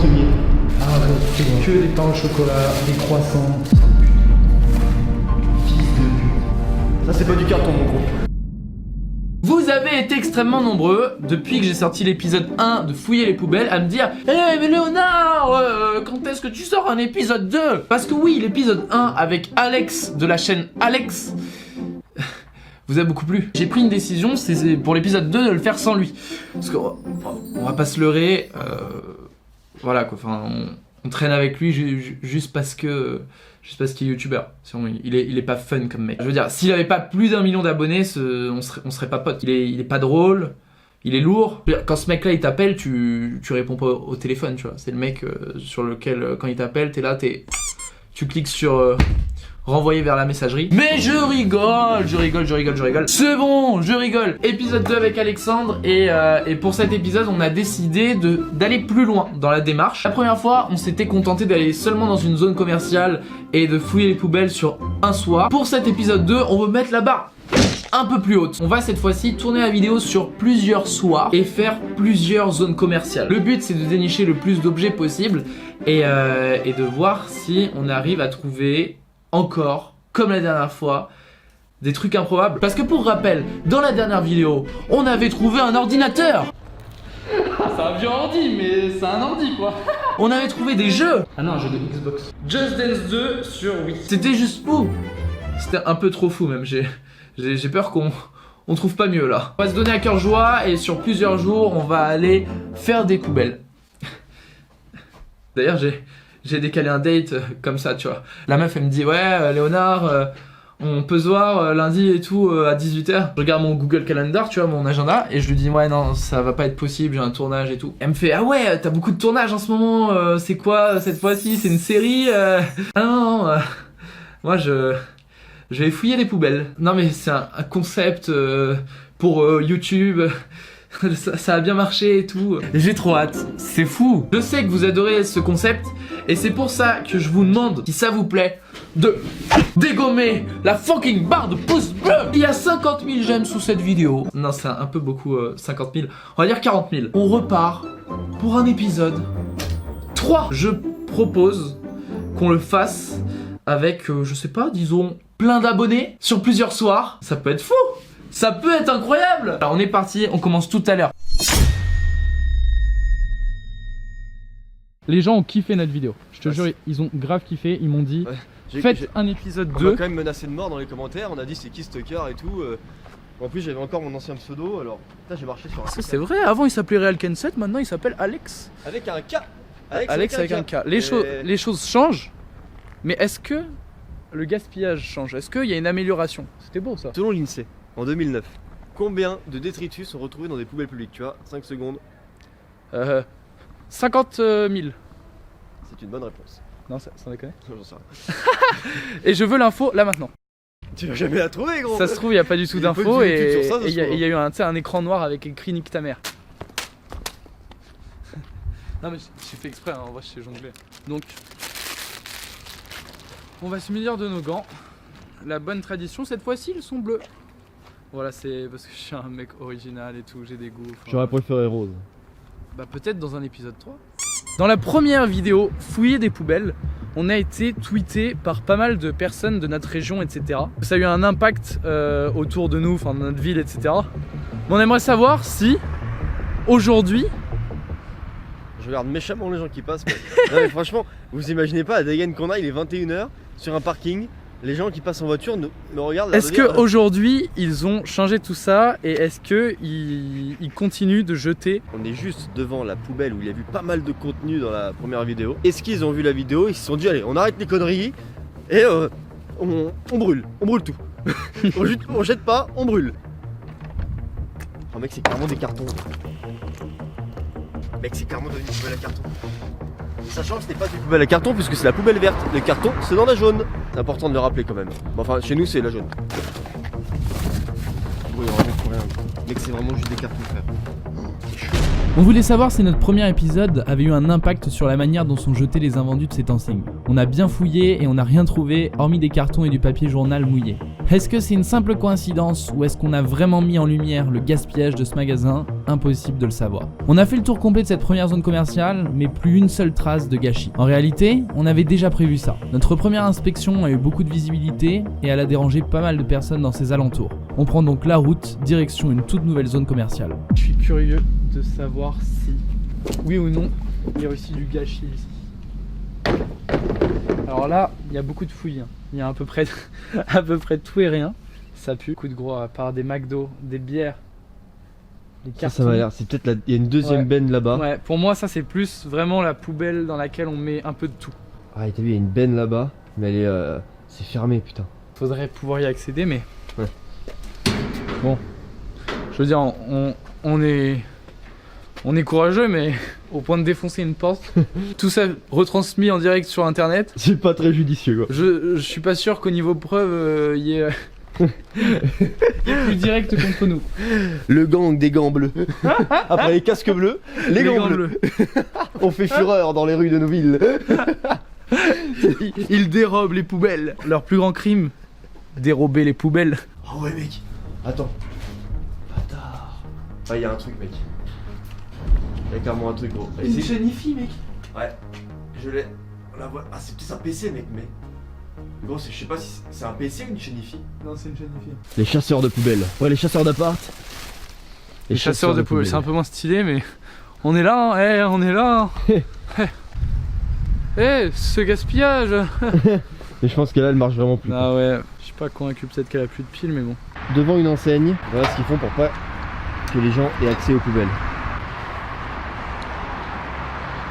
poissonnier. Ah ouais, c'est que des pains au chocolat, des croissants. Fils de pute. Ça c'est pas du carton mon gros. Vous avez été extrêmement nombreux, depuis que j'ai sorti l'épisode 1 de Fouiller les poubelles, à me dire « Eh mais Léonard, quand est-ce que tu sors un épisode 2 ?» Parce que oui, l'épisode 1 avec Alex de la chaîne Alex vous a beaucoup plu. J'ai pris une décision, c'est pour l'épisode 2 de le faire sans lui. Parce qu'on va pas se leurrer, voilà quoi, enfin on traîne avec lui juste parce qu'il est youtubeur. Sinon, il est pas fun comme mec. Je veux dire, s'il avait pas plus d'1 million d'abonnés, on serait pas potes. Il est pas drôle, il est lourd. Quand ce mec là il t'appelle, tu réponds pas au téléphone, tu vois. C'est le mec sur lequel quand il t'appelle, t'es là, tu cliques sur renvoyer vers la messagerie. Mais je rigole. C'est bon, je rigole. Épisode 2 avec Alexandre et pour cet épisode, on a décidé d'aller plus loin dans la démarche. La première fois, on s'était contenté d'aller seulement dans une zone commerciale et de fouiller les poubelles sur un soir. Pour cet épisode 2, on veut mettre la barre un peu plus haute. On va cette fois-ci tourner la vidéo sur plusieurs soirs et faire plusieurs zones commerciales. Le but, c'est de dénicher le plus d'objets possible et de voir si on arrive à trouver encore, comme la dernière fois, des trucs improbables. Parce que pour rappel, dans la dernière vidéo, on avait trouvé un ordinateur. C'est un vieux ordi, mais c'est un ordi quoi. On avait trouvé des jeux. Ah non, un jeu de Xbox. Just Dance 2 sur Wii. C'était juste fou. C'était un peu trop fou même. J'ai peur qu'on trouve pas mieux là. On va se donner à cœur joie et sur plusieurs jours, on va aller faire des poubelles. D'ailleurs, j'ai décalé un date comme ça, tu vois. La meuf, elle me dit, ouais, Léonard, on peut se voir lundi et tout à 18h. Je regarde mon Google Calendar, tu vois, mon agenda, et je lui dis, ouais, non, ça va pas être possible, j'ai un tournage et tout. Elle me fait, ah ouais, t'as beaucoup de tournages en ce moment, c'est quoi cette fois-ci? C'est une série Ah non, moi, je vais fouiller les poubelles. Non, mais c'est un concept pour YouTube. Ça a bien marché et tout. J'ai trop hâte, c'est fou. Je sais que vous adorez ce concept et c'est pour ça que je vous demande, si ça vous plaît, de dégommer la fucking barre de pouce bleu. Il y a 50 000 j'aime sous cette vidéo. Non, c'est un peu beaucoup, 50 000. On va dire 40 000. On repart pour un épisode 3. Je propose qu'on le fasse avec, je sais pas, disons, plein d'abonnés sur plusieurs soirs. Ça peut être fou. Ça peut être incroyable. Alors on est parti, on commence tout à l'heure. Les gens ont kiffé notre vidéo. Je te jure, ils ont grave kiffé. Ils m'ont dit, faites un épisode 2. On m'a quand même menacé de mort dans les commentaires. On a dit c'est qui Stalker et tout. En plus j'avais encore mon ancien pseudo. Alors là j'ai marché sur un... C'est vrai, avant il s'appelait Real Kenset, maintenant il s'appelle Alex. Avec un K. Alex avec un K. Les choses changent. Mais est-ce que le gaspillage change? Est-ce qu'il y a une amélioration? C'était beau ça. Selon l'INSEE, en 2009, combien de détritus sont retrouvés dans des poubelles publiques? Tu vois, 5 secondes. 50 000. C'est une bonne réponse. Non, ça déconne. J'en sais rien. Et je veux l'info là maintenant. Tu vas jamais la trouver, gros. Ça se trouve, il n'y a pas du tout d'infos et il y a eu un écran noir avec écrit nique ta mère. Non, mais j'ai fait exprès, hein, en vrai, je sais jongler. Donc, on va se munir de nos gants. La bonne tradition, cette fois-ci, ils sont bleus. Voilà, c'est parce que je suis un mec original et tout, j'ai des goûts. J'aurais préféré rose. Bah peut-être dans un épisode 3. Dans la première vidéo, Fouiller des poubelles, on a été tweeté par pas mal de personnes de notre région, etc. Ça a eu un impact autour de nous, enfin de notre ville, etc. Mais on aimerait savoir si, aujourd'hui... Je regarde méchamment les gens qui passent. Mais... non mais franchement, vous imaginez pas la dégaine qu'on a, il est 21h, sur un parking. Les gens qui passent en voiture me regardent. Est-ce qu'aujourd'hui ils ont changé tout ça et est-ce qu'ils continuent de jeter? On est juste devant la poubelle où il y a vu pas mal de contenu dans la première vidéo. Est-ce qu'ils ont vu la vidéo? Ils se sont dit allez, on arrête les conneries et on brûle tout. on jette pas, on brûle. Oh mec, c'est carrément des cartons. Mec, c'est carrément devenu une poubelle à carton. Sachant que ce n'est pas une poubelle à carton puisque c'est la poubelle verte. Le carton, c'est dans la jaune. C'est important de le rappeler quand même. Bon, enfin, chez nous, c'est la jaune. Oui, vraiment pour rien. Mec, c'est vraiment juste des cartons, frère. C'est chaud. On voulait savoir si notre premier épisode avait eu un impact sur la manière dont sont jetés les invendus de cette enseigne. On a bien fouillé et on n'a rien trouvé hormis des cartons et du papier journal mouillé. Est-ce que c'est une simple coïncidence ou est-ce qu'on a vraiment mis en lumière le gaspillage de ce magasin? Impossible de le savoir. On a fait le tour complet de cette première zone commerciale, mais plus une seule trace de gâchis. En réalité, on avait déjà prévu ça. Notre première inspection a eu beaucoup de visibilité et elle a dérangé pas mal de personnes dans ses alentours. On prend donc la route, direction une toute nouvelle zone commerciale. Je suis curieux de savoir si, oui ou non, il y a aussi du gâchis ici. Alors là, il y a beaucoup de fouilles. Hein. Il y a à peu près tout et rien. Ça pue. Coup de gros, à part des McDo, des bières, des cartons. Ça va l'air, c'est peut-être il y a une deuxième benne là-bas. Ouais, pour moi, ça c'est plus vraiment la poubelle dans laquelle on met un peu de tout. Ah, t'as vu, il y a une benne là-bas, mais elle est, c'est fermé, putain. Faudrait pouvoir y accéder, mais. Ouais. Bon. Je veux dire, on est courageux, mais au point de défoncer une porte, tout ça retransmis en direct sur internet. C'est pas très judicieux, quoi. Je suis pas sûr qu'au niveau preuve, il y ait plus direct contre nous. Le gang des gants bleus. Après les casques bleus, les gants bleus. On fait fureur dans les rues de nos villes. Ils dérobent les poubelles. Leur plus grand crime, dérober les poubelles. Oh ouais, mec. Attends. Bâtard. Ah, y a un truc, mec. Y'a carrément un truc, gros. Une chenille, mec. Ouais, je l'ai. On la voit. Ah, c'est peut-être un PC, mec, mais. Gros, je sais pas si c'est un PC ou une chenille. Non, c'est une chenille. Les chasseurs de poubelles. Ouais, les chasseurs d'appart. Les chasseurs de poubelles, c'est un peu moins stylé, mais on est là, hein, on est là. Ce gaspillage. Mais je pense que là, elle marche vraiment plus. Ah ouais, je suis pas convaincu, peut-être qu'elle a plus de piles, mais bon. Devant une enseigne, voilà ce qu'ils font pour pas que les gens aient accès aux poubelles.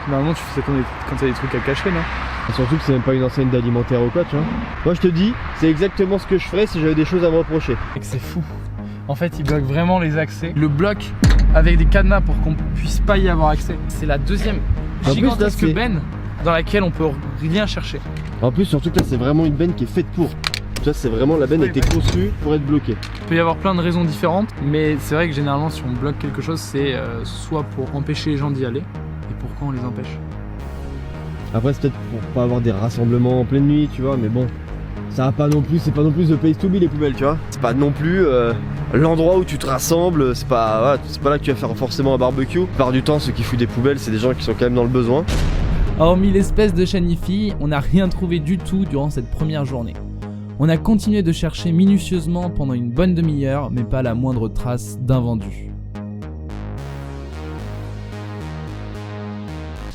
Normalement, tu fais ça quand t'as des trucs à cacher, non? Et surtout que c'est même pas une enseigne d'alimentaire ou quoi, tu vois. Moi, je te dis, c'est exactement ce que je ferais si j'avais des choses à me reprocher. C'est fou. En fait, ils bloquent vraiment les accès. Le bloc avec des cadenas pour qu'on puisse pas y avoir accès. C'est la deuxième gigantesque benne dans laquelle on peut rien chercher. En plus, surtout que là, c'est vraiment une benne qui est faite pour. Tu vois, c'est vraiment la benne a été conçue pour être bloquée. Il peut y avoir plein de raisons différentes, mais c'est vrai que généralement, si on bloque quelque chose, c'est soit pour empêcher les gens d'y aller, et pourquoi on les empêche? Après, c'est peut-être pour pas avoir des rassemblements en pleine nuit, tu vois, mais bon. Ça va pas non plus, c'est pas non plus the place to be les poubelles, tu vois. C'est pas non plus l'endroit où tu te rassembles, c'est pas là que tu vas faire forcément un barbecue. La plupart du temps, ceux qui fouillent des poubelles, c'est des gens qui sont quand même dans le besoin. Hormis l'espèce de chenille, on n'a rien trouvé du tout durant cette première journée. On a continué de chercher minutieusement pendant une bonne demi-heure, mais pas la moindre trace d'invendu.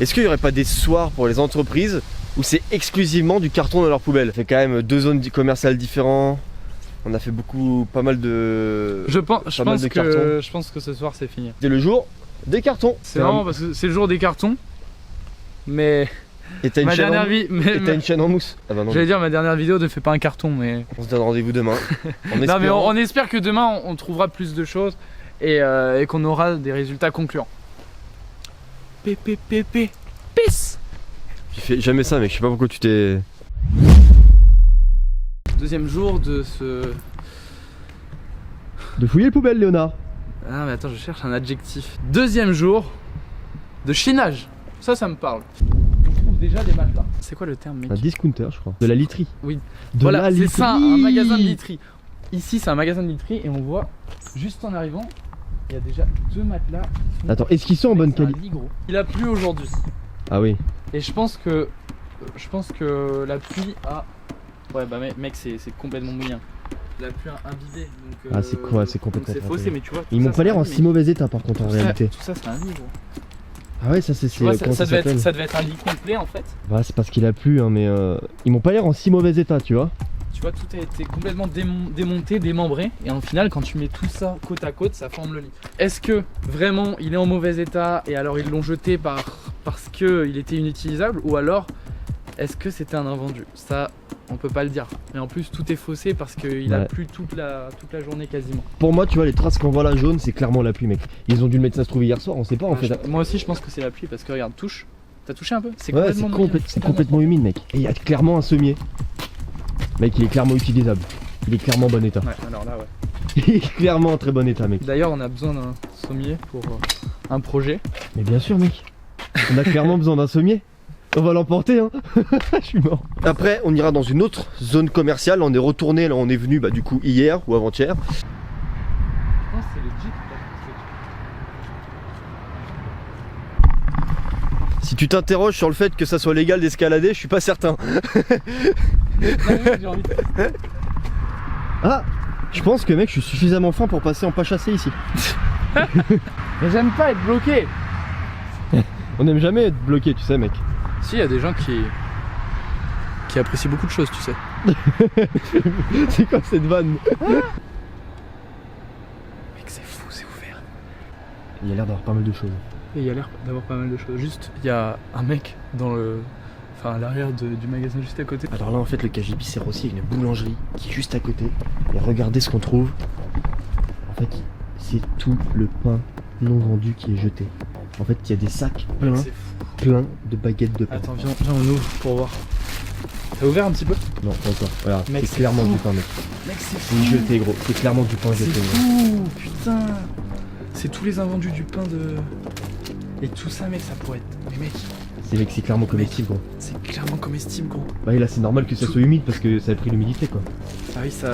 Est-ce qu'il y aurait pas des soirs pour les entreprises où c'est exclusivement du carton dans leur poubelle? Ça fait quand même 2 zones commerciales différentes. On a fait pas mal de. Je pense que ce soir c'est fini. C'est le jour des cartons. C'est marrant parce que c'est le jour des cartons. Mais. Et t'as une, une chaîne en mousse. Ah bah non. J'allais dire ma dernière vidéo ne fait pas un carton, mais. On se donne rendez-vous demain. Non mais on espère que demain on trouvera plus de choses et qu'on aura des résultats concluants. Peace. Tu fais jamais ça, mec. Je sais pas pourquoi tu t'es. Deuxième jour de ce. De fouiller les poubelles, Léonard. Ah mais attends, je cherche un adjectif. Deuxième jour de chinage. Ça me parle. On trouve déjà des matelas. C'est quoi le terme, mec? Un discounter, je crois. De la literie. Oui. De voilà, la literie. C'est ça, un magasin de literie. Ici, c'est un magasin de literie et on voit juste en arrivant, il y a déjà 2 matelas. Attends, est-ce qu'ils sont en bonne qualité? Il a plu aujourd'hui. Ah oui. Et je pense que la pluie a. Ouais bah mec, c'est complètement mouillé. La pluie a imbibé. Donc, ah c'est quoi? C'est complètement. C'est faussé, mais tu vois. Ils m'ont pas l'air en si mauvais état par contre en réalité. Tout ça c'est un lit, gros. Ah ouais, ça c'est. Ça devait être un lit complet en fait. Bah c'est parce qu'il a plu, hein, mais ils m'ont pas l'air en si mauvais état, tu vois. Tu vois, tout a été complètement démonté, démembré, et en final, quand tu mets tout ça côte à côte, ça forme le lit. Est-ce que vraiment il est en mauvais état et alors ils l'ont jeté parce qu'il était inutilisable, ou alors est-ce que c'était un invendu? Ça, on peut pas le dire. Mais en plus, tout est faussé parce qu'il a plu toute la journée quasiment. Pour moi, tu vois, les traces qu'on voit là jaune, c'est clairement la pluie, mec. Ils ont dû le mettre ça se trouver hier soir, on sait pas en fait. Moi aussi, je pense que c'est la pluie parce que regarde, touche. T'as touché un peu? C'est complètement humide, mec. Et il y a clairement un sommier. Mec, il est clairement utilisable. Il est clairement en bon état. Ouais, alors là, ouais. Il est clairement en très bon état, mec. D'ailleurs, on a besoin d'un sommier pour un projet. Mais bien sûr, mec. On a clairement besoin d'un sommier. On va l'emporter, hein. Je suis mort. Après, on ira dans une autre zone commerciale. On est retourné, là, on est venu, bah, du coup, hier ou avant-hier. Je pense que c'est legit. Si tu t'interroges sur le fait que ça soit légal d'escalader, je suis pas certain. J'ai envie de... Ah, je pense que mec, je suis suffisamment fin pour passer en pas chassé ici. Mais j'aime pas être bloqué. On n'aime jamais être bloqué, tu sais, mec. Si, il y a des gens qui apprécient beaucoup de choses, tu sais. C'est quoi cette vanne? Mec, c'est fou, c'est ouvert. Il y a l'air d'avoir pas mal de choses. Et il y a l'air d'avoir pas mal de choses. Juste, il y a un mec dans le... Enfin, à l'arrière du magasin juste à côté. Alors là, en fait, le KGB sert aussi à une boulangerie qui est juste à côté. Et regardez ce qu'on trouve. En fait, c'est tout le pain non vendu qui est jeté. En fait, il y a des sacs pleins, C'est fou. pleins de baguettes de pain. Attends, viens, on ouvre pour voir. T'as ouvert un petit peu? Non, pas encore. Voilà, Mec, c'est c'est clairement fou. du pain, mec. Mec, c'est C'est jeté, gros. C'est clairement du pain C'est jeté. gros. fou, putain. C'est tous les invendus du pain de... Et tout ça, mec, ça pourrait être... Mais mec, C'est clairement comestible, gros. c'est clairement comestible, gros. Bah, et là, c'est normal que ça soit humide parce que ça a pris l'humidité, quoi. Ah oui, ça...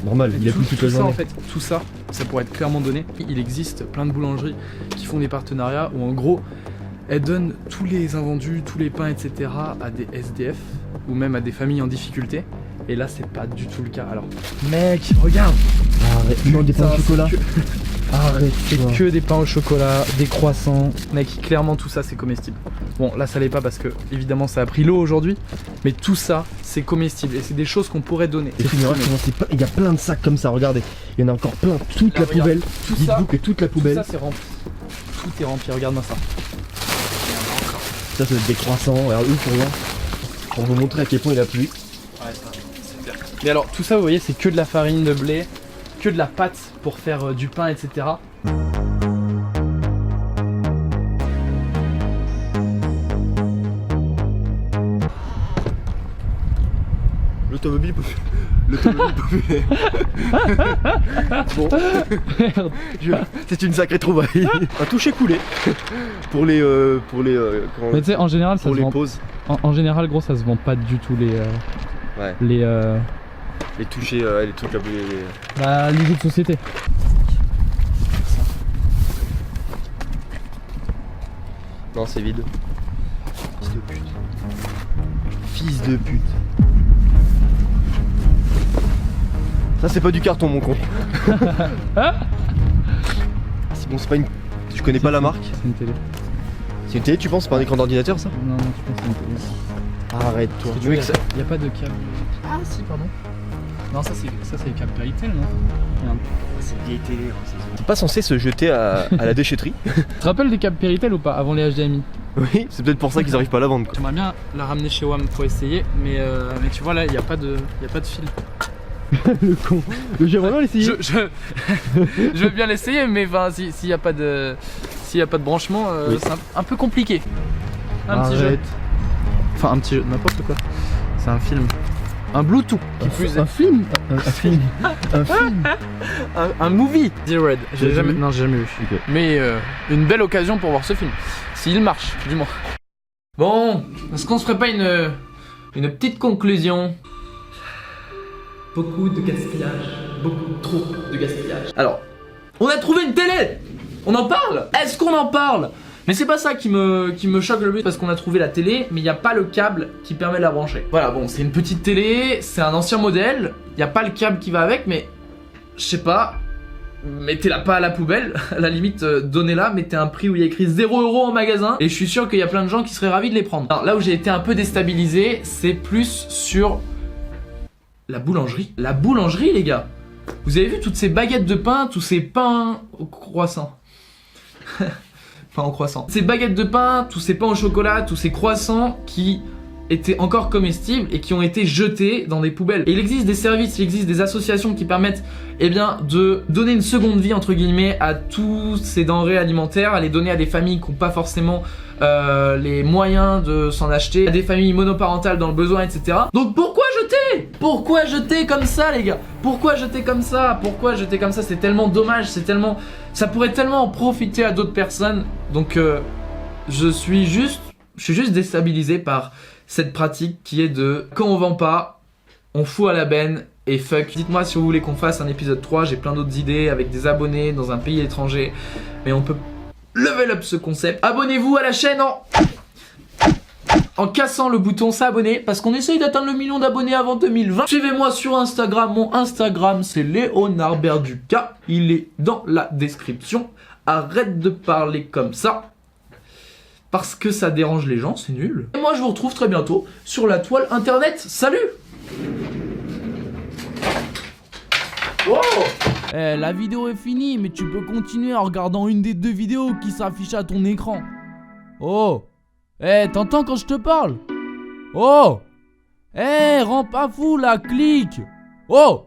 Normal, il a tout, plu toute la tout ça, journée. en fait, tout ça, ça pourrait être clairement donné. Il existe plein de boulangeries qui font des partenariats où, en gros, elles donnent tous les invendus, tous les pains, etc. à des SDF ou même à des familles en difficulté. Et là, c'est pas du tout le cas. Alors, mec, regarde. Arrête, non, des pains au chocolat. Arrête, C'est que des pains au chocolat, des croissants. Mec, clairement tout ça c'est comestible. Bon, là ça l'est pas parce que évidemment ça a pris l'eau aujourd'hui, mais tout ça c'est comestible et c'est des choses qu'on pourrait donner. Et tu verras comment c'est pas... Il y a plein de sacs comme ça, regardez. Il y en a encore plein, toute Là, la regarde, poubelle. tout ça, Dites-vous que toute la tout poubelle, ça c'est rempli. Tout est rempli, regarde-moi ça. ça doit être des croissants. Regarde, eux pour voir. Pour vous montrer à quel point il a plu. Ouais, ça, c'est clair. Mais alors tout ça vous voyez c'est que de la farine de blé, que de la pâte pour faire du pain, etc. L'automobile populaire. Bon, c'est une sacrée trouvaille. Un toucher coulé pour les comment- Mais tu sais en général ça pour se les vend... pauses. En général gros ça se vend pas du tout les Ouais. les Les trucs à bouler. bah, les jeux de société. Non, c'est vide. Fils de pute. Fils de pute. Ça c'est pas du carton mon con. C'est bon, c'est pas une. Je connais pas la marque. C'est une télé. C'est une télé, tu penses? C'est pas un écran d'ordinateur ça? Non, non, je pense que c'est une télé. Arrête-toi. Parce que tu Mec, vois, y a pas de câble. Ah si, pardon. Non, ça c'est le câble Péritel, non? Regarde. c'est une vieille télé. C'est pas censé se jeter à la déchetterie. Tu te rappelles des câbles Péritel ou pas avant les HDMI? Oui, c'est peut-être pour ça qu'ils arrivent pas à la vendre. Quoi. J'aimerais bien la ramener chez WAM pour essayer, mais tu vois là, il y a pas de fil. Le con. Mais j'ai vraiment essayé. Je veux bien l'essayer, mais enfin, s'il y a pas de branchement, Oui. c'est un peu compliqué. Un petit jeu. Arrête. Enfin, un petit jeu, n'importe quoi. C'est un film. Un Bluetooth qui plus est. Un film. Un film. Un film. Un movie. The Red. J'ai jamais vu. Non, j'ai jamais vu. Ok. Mais une belle occasion pour voir ce film. S'il marche, du moins. Bon, est-ce qu'on se ferait pas une petite conclusion? Beaucoup de gaspillage. Beaucoup trop de gaspillage. Alors, on a trouvé une télé! On en parle? Est-ce qu'on en parle? Mais c'est pas ça qui me choque le plus parce qu'on a trouvé la télé, mais il n'y a pas le câble qui permet de la brancher. Voilà, bon, c'est une petite télé, c'est un ancien modèle, il n'y a pas le câble qui va avec, mais je sais pas, mettez-la pas à la poubelle, à la limite, donnez-la, mettez un prix où il y a écrit 0 € en magasin, et je suis sûr qu'il y a plein de gens qui seraient ravis de les prendre. Alors là où j'ai été un peu déstabilisé, c'est plus sur la boulangerie. La boulangerie, les gars. Vous avez vu toutes ces baguettes de pain, tous ces pains au croissant. Pain au croissant. Ces baguettes de pain, tous ces pains au chocolat, tous ces croissants qui étaient encore comestibles et qui ont été jetés dans des poubelles. Et il existe des services, il existe des associations qui permettent de donner une seconde vie entre guillemets à tous ces denrées alimentaires, à les donner à des familles qui n'ont pas forcément les moyens de s'en acheter, à des familles monoparentales dans le besoin, etc. Donc pourquoi jeter? Pourquoi jeter comme ça, les gars? Pourquoi jeter comme ça? Pourquoi jeter comme ça? C'est tellement dommage, ça pourrait tellement en profiter à d'autres personnes. Donc je suis juste Je suis juste déstabilisé par cette pratique qui est de quand on vend pas, on fout à la benne et fuck. Dites-moi si vous voulez qu'on fasse un épisode 3, j'ai plein d'autres idées avec des abonnés dans un pays étranger. Mais on peut level up ce concept. Abonnez-vous à la chaîne en cassant le bouton s'abonner parce qu'on essaye d'atteindre le 1 million d'abonnés avant 2020. Suivez-moi sur Instagram, mon Instagram c'est Léonard Berduca, il est dans la description. Arrête de parler comme ça parce que ça dérange les gens, c'est nul. Et moi je vous retrouve très bientôt sur la toile internet. Salut. Wow. La vidéo est finie, mais tu peux continuer en regardant une des 2 vidéos qui s'affichent à ton écran. Oh. T'entends quand je te parle? Oh. Rends pas fou là, clique. Oh.